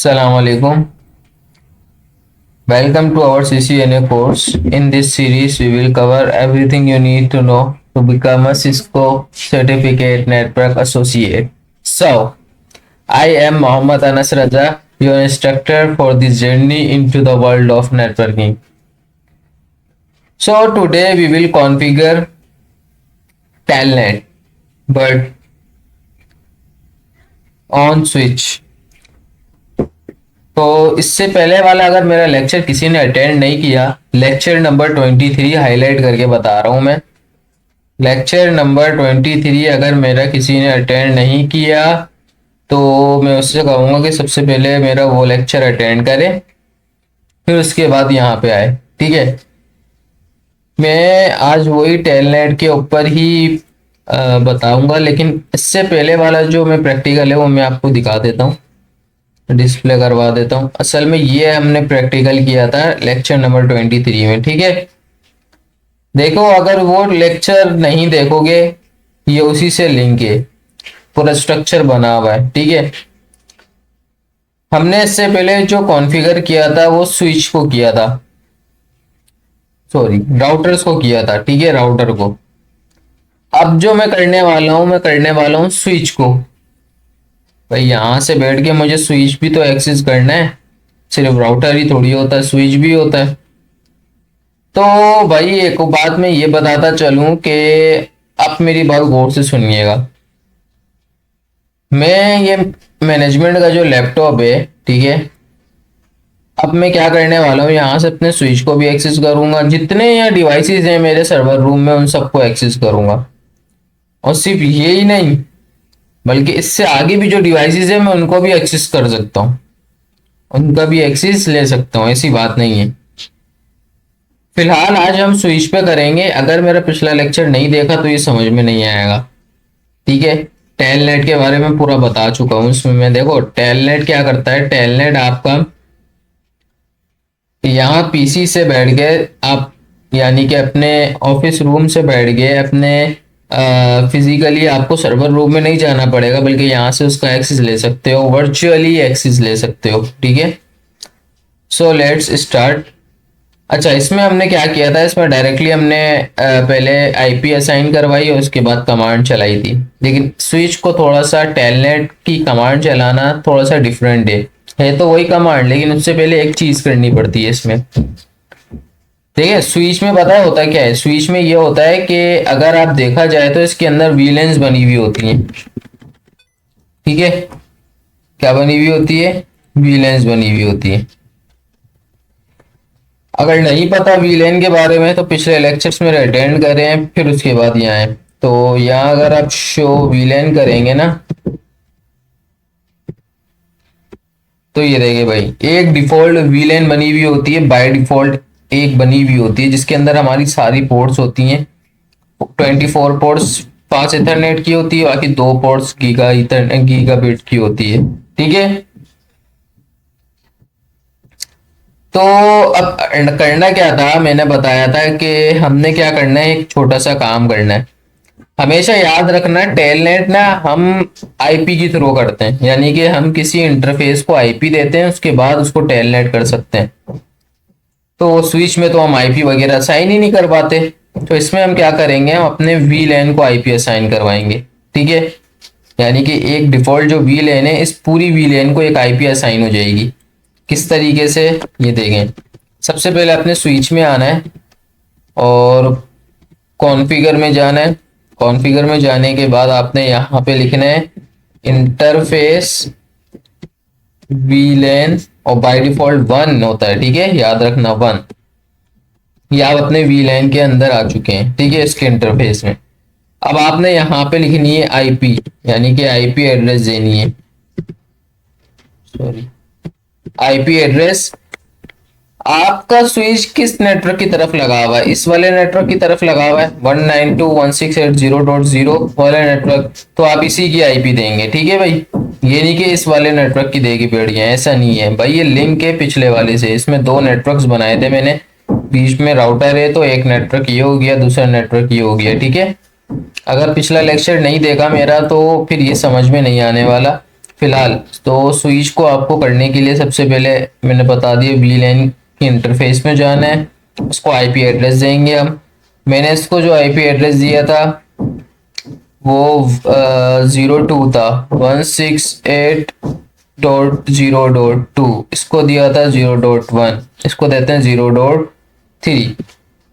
Assalamu alaikum. Welcome to our CCNA course. In this series, we will cover everything you need to know to become a Cisco Certificate Network Associate. So, I am Mohammad Anas Raja, your instructor for this journey into the world of networking. So, today we will configure Telnet, but on switch. तो इससे पहले वाला अगर मेरा lecture किसी ने attend नहीं किया, लेक्चर नंबर 23 हाईलाइट करके बता रहा हूं मैं। लेक्चर नंबर 23 अगर मेरा किसी ने अटेंड नहीं किया तो मैं उससे कहूँगा कि सबसे पहले मेरा वो लेक्चर अटेंड करे, फिर उसके बाद यहाँ पे आए। ठीक है, मैं आज वही टेलनेट के ऊपर ही बताऊंगा, लेकिन इससे पहले वाला जो मैं प्रैक्टिकल है वो मैं आपको दिखा देता हूँ, डिस्प्ले करवा देता हूँ। असल में ये हमने प्रैक्टिकल किया था लेक्चर नंबर 23 में। ठीक है, देखो, अगर वो लेक्चर नहीं देखोगे, ये उसी से लिंक है, पूरा स्ट्रक्चर बना हुआ है। ठीक है, हमने इससे पहले जो कॉन्फ़िगर किया था वो स्विच को किया था, सॉरी राउटर्स को किया था। ठीक है, राउटर को। अब जो मैं करने वाला हूँ स्विच को। भाई यहां से बैठ के मुझे स्विच भी तो एक्सेस करना है, सिर्फ राउटर ही थोड़ी होता है, स्विच भी होता है। तो भाई एक बात मैं ये बताता चलूं कि आप मेरी बात गौर से सुनिएगा। मैं ये मैनेजमेंट का जो लैपटॉप है, ठीक है, अब मैं क्या करने वाला हूँ, यहाँ से अपने स्विच को भी एक्सेस करूंगा, जितने यहाँ डिवाइसेस हैं मेरे सर्वर रूम में उन सबको एक्सेस करूंगा। और सिर्फ यही नहीं, बल्कि इससे आगे भी जो डिवाइसेस है मैं उनको भी एक्सेस कर सकता हूँ, उनका भी एक्सेस ले सकता हूँ, ऐसी बात नहीं है। फिलहाल आज हम स्विच पे करेंगे। अगर मेरा पिछला लेक्चर नहीं देखा तो ये समझ में नहीं आएगा। ठीक है, टेलनेट के बारे में पूरा बता चुका हूँ इसमें मैं। देखो टेलनेट क्या करता है, टेलनेट आपका यहाँ पीसी से बैठ गए आप, यानी कि अपने ऑफिस रूम से बैठ गए, अपने फिजिकली आपको सर्वर रूम में नहीं जाना पड़ेगा, बल्कि यहाँ से उसका एक्सेस ले सकते हो, वर्चुअली एक्सेस ले सकते हो। ठीक है, सो लेट्स स्टार्ट। अच्छा, इसमें हमने क्या किया था, इसमें डायरेक्टली हमने पहले आईपी असाइन करवाई और उसके बाद कमांड चलाई थी। लेकिन स्विच को थोड़ा सा टेलनेट की कमांड चलाना थोड़ा सा डिफरेंट है तो वही कमांड, लेकिन उससे पहले एक चीज करनी पड़ती है इसमें। ठीक है, स्विच में पता है होता क्या है, स्विच में ये होता है कि अगर आप देखा जाए तो इसके अंदर वीलेंस बनी हुई होती हैं। ठीक है, क्या बनी हुई होती है, वीलेंस बनी हुई होती है। अगर नहीं पता वीलेन के बारे में तो पिछले लेक्चर्स में अटेंड करें, फिर उसके बाद यहाँ आए। तो यहाँ अगर आप शो वीलेन करेंगे ना, तो ये देखिए भाई, एक डिफॉल्ट वीलेन बनी हुई होती है, बाय डिफॉल्ट एक बनी हुई होती है, जिसके अंदर हमारी सारी पोर्ट्स होती हैं। 24 पोर्ट्स 5 इथरनेट की होती है, बाकी 2 पोर्ट्स गीगाबिट की होती है। ठीक है, तो अब करना क्या था, मैंने बताया था कि हमने क्या करना है, एक छोटा सा काम करना है। हमेशा याद रखना, टेलनेट ना हम आईपी की थ्रो करते हैं, यानी कि हम किसी इंटरफेस को आईपी देते हैं, उसके बाद उसको टेलनेट कर सकते हैं। तो स्विच में तो हम आईपी वगैरह असाइन ही नहीं कर पाते, तो इसमें हम क्या करेंगे, हम अपने वीलैन को आईपी असाइन करवाएंगे। ठीक है, यानी कि एक डिफॉल्ट जो वीलैन है, इस पूरी वीलैन को एक आईपी असाइन हो जाएगी। किस तरीके से, ये देखें। सबसे पहले अपने स्विच में आना है और कॉन्फ़िगर में जाना है। कॉन्फ़िगर में जाने के बाद आपने यहाँ पे लिखना है इंटरफेस वीलैन, और बाय डिफॉल्ट 1 होता है। ठीक है, याद रखना 1। ये आप अपने वीलैन के अंदर आ चुके हैं। ठीक है, इसके इंटरफेस में अब आपने यहाँ पे लिखनी है आईपी, यानी कि आईपी एड्रेस देनी है, सॉरी आईपी एड्रेस। आपका स्विच किस नेटवर्क की तरफ लगा हुआ है, इस वाले नेटवर्क की तरफ लगा हुआ है 192.168.0.0 वाले नेटवर्क, तो आप इसी की आईपी देंगे। ठीक है भाई, ये नहीं कि इस वाले नेटवर्क की देगी बैठ गए, ऐसा नहीं है भाई। ये लिंक है पिछले वाले से, इसमें 2 नेटवर्क्स बनाए थे मैंने, बीच में राउटर है, तो एक नेटवर्क ये हो गया, दूसरा नेटवर्क ये हो गया। ठीक है, अगर पिछला लेक्चर नहीं देखा मेरा तो फिर ये समझ में नहीं आने वाला। फिलहाल तो स्विच को आपको करने के लिए सबसे पहले मैंने बता दिया वीलैन की इंटरफेस में जाना है, उसको आईपी एड्रेस देंगे हम। मैंने इसको जो आईपी एड्रेस दिया था वो 02 था, 168.0.2, इसको दिया था 0.1, इसको देते हैं 0.3,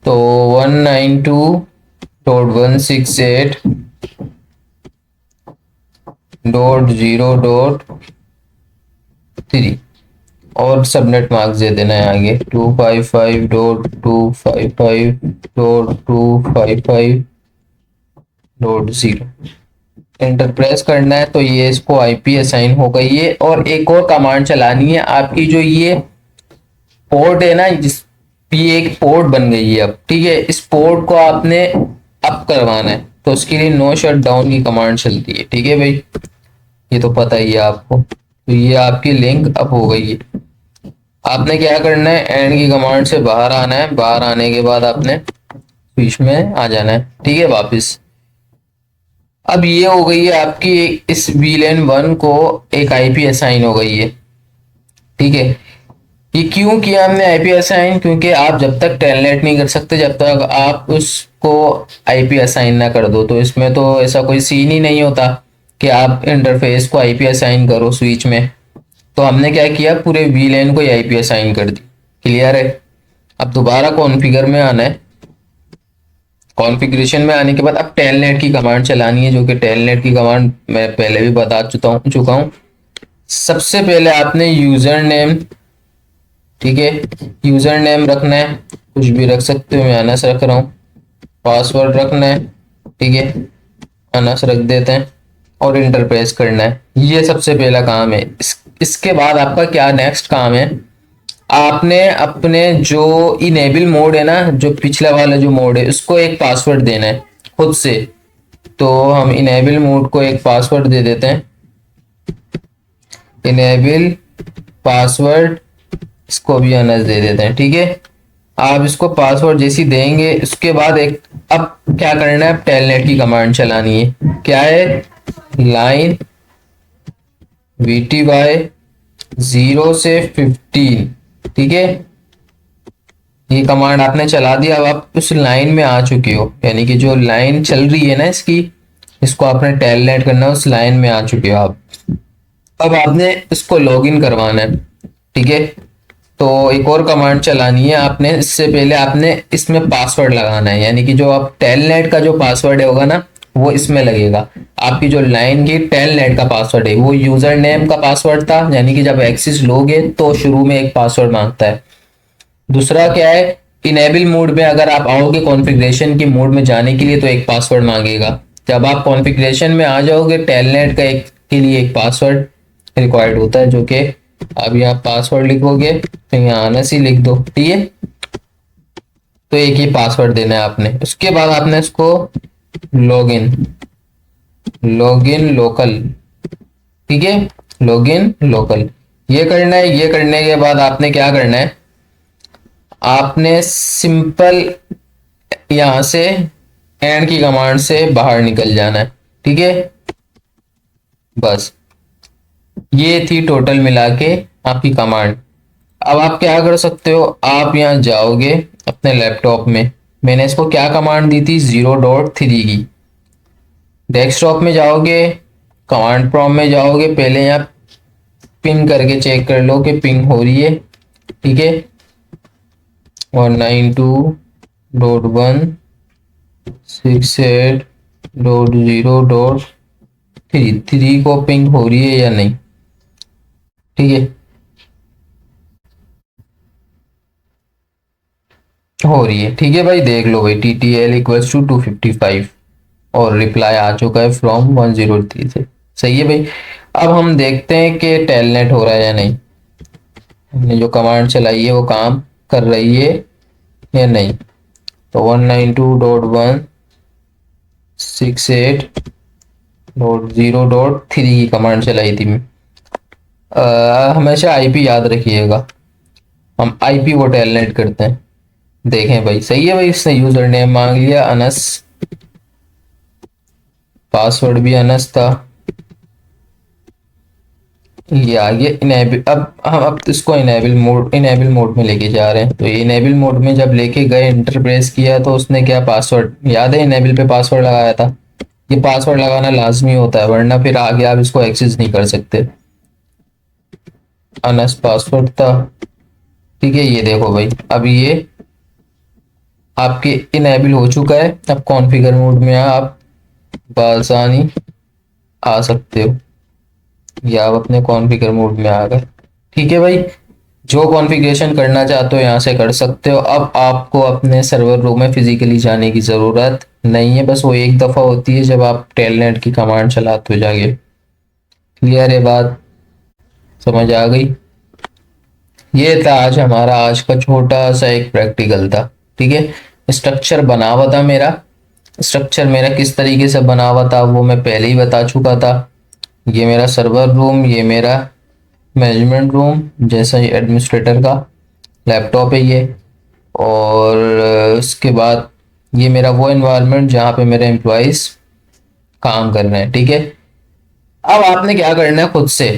तो 192.168.0.3 और सबनेट मार्क्स दे देना है आगे 255.255.255.0। एंटर प्रेस करना है तो ये इसको आईपी असाइन हो गई है। और एक और कमांड चलानी है आपकी, जो ये पोर्ट है ना, जिस ये एक पोर्ट बन गई है अब, ठीक है, इस पोर्ट को आपने अप करवाना है, तो उसके लिए नो शट डाउन की कमांड चलती है, ठीक है भाई, ये तो पता ही है आपको। तो ये आपकी लिंक अप हो गई है। आपने क्या करना है, एंड की कमांड से बाहर आना है, बाहर आने के बाद आपने स्विच में आ जाना है, ठीक है, वापस। अब ये हो गई है आपकी, इस VLAN 1 को एक आईपी असाइन हो गई है, ठीक है। ये क्यों किया हमने आईपी असाइन, क्योंकि आप जब तक टेलनेट नहीं कर सकते जब तक आप उसको आईपी असाइन ना कर दो। तो इसमें तो ऐसा कोई सीन ही नहीं होता कि आप इंटरफेस को आईपी असाइन करो स्विच में। तो हमने क्या किया, पूरे VLAN को आईपी असाइन कर दी। क्लियर है। अब दोबारा कॉन्फ़िगर में आना है, कॉन्फ़िगरेशन में आने के बाद अब टेलनेट की कमांड चलानी है, जो कि टेलनेट की कमांड मैं पहले भी बता चुका हूँ। सबसे पहले आपने यूजर नेम, ठीक है, यूजर नेम रखना है, कुछ भी रख सकते हो, मैं अनस रख रहा हूँ। पासवर्ड रखना है, ठीक है, अनस रख देते हैं, और इंटर प्रेस करना है। ये सबसे पहला काम है। इसके बाद आपका क्या नेक्स्ट काम है, आपने अपने जो इनेबल मोड है ना, जो पिछला वाला जो मोड है, उसको एक पासवर्ड देना है खुद से। तो हम इनेबल मोड को एक पासवर्ड दे देते हैं, इनेबल पासवर्ड, इसको भी अनस दे देते हैं, ठीक है। आप इसको पासवर्ड जैसी देंगे, उसके बाद एक, अब क्या करना है, अब टेलनेट की कमांड चलानी है। क्या है, लाइन VTY 0 से 15, ठीक है, ये कमांड आपने चला दिया। अब आप उस लाइन में आ चुके हो, यानी कि जो लाइन चल रही है ना इसकी, इसको आपने टेलनेट करना है, उस लाइन में आ चुके हो आप। अब आपने इसको लॉगिन करवाना है, ठीक है। तो एक और कमांड चलानी है आपने, इससे पहले आपने इसमें पासवर्ड लगाना है, यानी कि जो आप टेलनेट का जो पासवर्ड होगा ना, वो इसमें लगेगा। आपकी जो लाइन की टेलनेट का पासवर्ड है, वो यूजर नेम का पासवर्ड था, यानी कि जब एक्सेस लोगे तो शुरू में एक पासवर्ड मांगता है। दूसरा क्या है, इनेबल मोड में अगर आप आओगे कॉन्फ़िगरेशन की मोड में जाने के लिए, तो एक पासवर्ड मांगेगा। जब आप कॉन्फ़िगरेशन में आ जाओगे, टेलनेट का एक के लिए एक पासवर्ड रिक्वायर्ड होता है, जो कि अब यहाँ पासवर्ड लिखोगे तो यहाँ आना सी लिख दो, ठीक है। तो एक ही पासवर्ड देना है आपने। उसके बाद आपने इसको लॉगिन लोकल, ठीक है, लॉगिन लोकल, ये करना है। ये करने के बाद आपने क्या करना है, आपने सिंपल यहां से एंड की कमांड से बाहर निकल जाना है, ठीक है। बस ये थी टोटल मिला के आपकी कमांड। अब आप क्या कर सकते हो, आप यहाँ जाओगे अपने लैपटॉप में, मैंने इसको क्या कमांड दी थी, 0.3 की। डेस्कटॉप में जाओगे, कमांड प्रॉम्प्ट में जाओगे, पहले यहाँ पिंग करके चेक कर लो कि पिंग हो रही है, ठीक है। 192.168.0.3 को पिंग हो रही है या नहीं, ठीक है, हो रही है, ठीक है भाई, देख लो भाई, TTL इक्वल्स टू 255 और रिप्लाई आ चुका है फ्रॉम 103 से। सही है भाई। अब हम देखते हैं कि टेलनेट हो रहा है या नहीं, हमने जो कमांड चलाई है वो काम कर रही है या नहीं। तो 192.168.0.3 की कमांड चलाई थी। हमेशा आईपी याद रखिएगा, हम आईपी वो टेलनेट करते हैं। देखें भाई, सही है भाई, इसने यूजर नेम मांग लिया अनस, पासवर्ड भी अनस था, या ये इनेबल, अब हम अब इसको इनेबल मोड में लेके जा रहे हैं। तो ये इनेबल मोड में जब लेके गए, इंटर प्रेस किया तो उसने क्या, पासवर्ड याद है, इनेबल पे पासवर्ड लगाया था। ये पासवर्ड लगाना लाजमी होता है, वरना फिर आगे आप इसको एक्सेस नहीं कर सकते। अनस पासवर्ड था, ठीक है। ये देखो भाई, अब ये आपके इनेबल हो चुका है। अब कॉन्फ़िगर मोड में आप बासानी आ सकते हो, या आप अपने कॉन्फ़िगर मोड में आ गए, ठीक है भाई। जो कॉन्फ़िगरेशन करना चाहते हो यहाँ से कर सकते हो। अब आपको अपने सर्वर रूम में फिजिकली जाने की ज़रूरत नहीं है, बस वो एक दफ़ा होती है जब आप टेलनेट की कमांड चलाते हो जाके। क्लियर है बात, समझ आ गई। ये था आज हमारा आज का छोटा सा एक प्रैक्टिकल था, ठीक है। स्ट्रक्चर बना हुआ था मेरा, स्ट्रक्चर मेरा किस तरीके से बना हुआ था वो मैं पहले ही बता चुका था। ये मेरा सर्वर रूम, ये मेरा मैनेजमेंट रूम, जैसा ये एडमिनिस्ट्रेटर का लैपटॉप है ये। और उसके बाद ये मेरा वो एनवायरनमेंट जहाँ पे मेरे एम्प्लॉयज़ काम कर रहे हैं, ठीक है। अब आपने क्या करना है, खुद से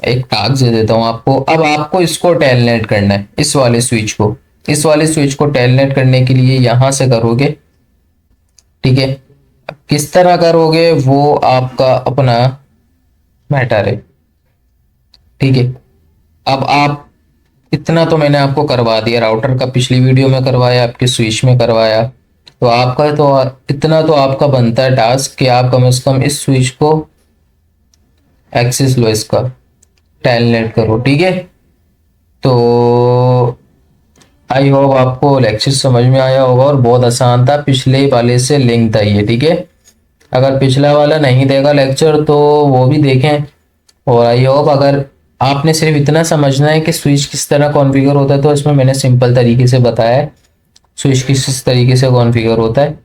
एक टास्क दे देता हूँ आपको। अब आपको इसको टेलनेट करना है, इस वाले स्विच को, इस वाले स्विच को टेलनेट करने के लिए यहां से करोगे, ठीक है। अब किस तरह करोगे वो आपका अपना मैटर है, ठीक है। अब आप, इतना तो मैंने आपको करवा दिया, राउटर का पिछली वीडियो में करवाया, आपके स्विच में करवाया। तो आपका तो इतना तो आपका बनता है टास्क कि आप कम से कम इस स्विच को एक्सेस लो, इसका टेलनेट करो, ठीक है। तो आई होप आपको लेक्चर समझ में आया होगा, और बहुत आसान था, पिछले वाले से लिंक था ये, ठीक है। अगर पिछला वाला नहीं देगा लेक्चर तो वो भी देखें। और आई होप, अगर आपने सिर्फ इतना समझना है कि स्विच किस तरह कॉन्फ़िगर होता है, तो इसमें मैंने सिंपल तरीके से बताया है स्विच किस तरीके से कॉन्फ़िगर होता है।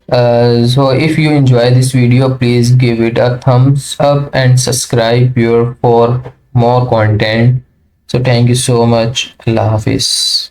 So if you enjoy this video, please give it a thumbs up and subscribe here for more content. So thank you so much. Allah Hafiz.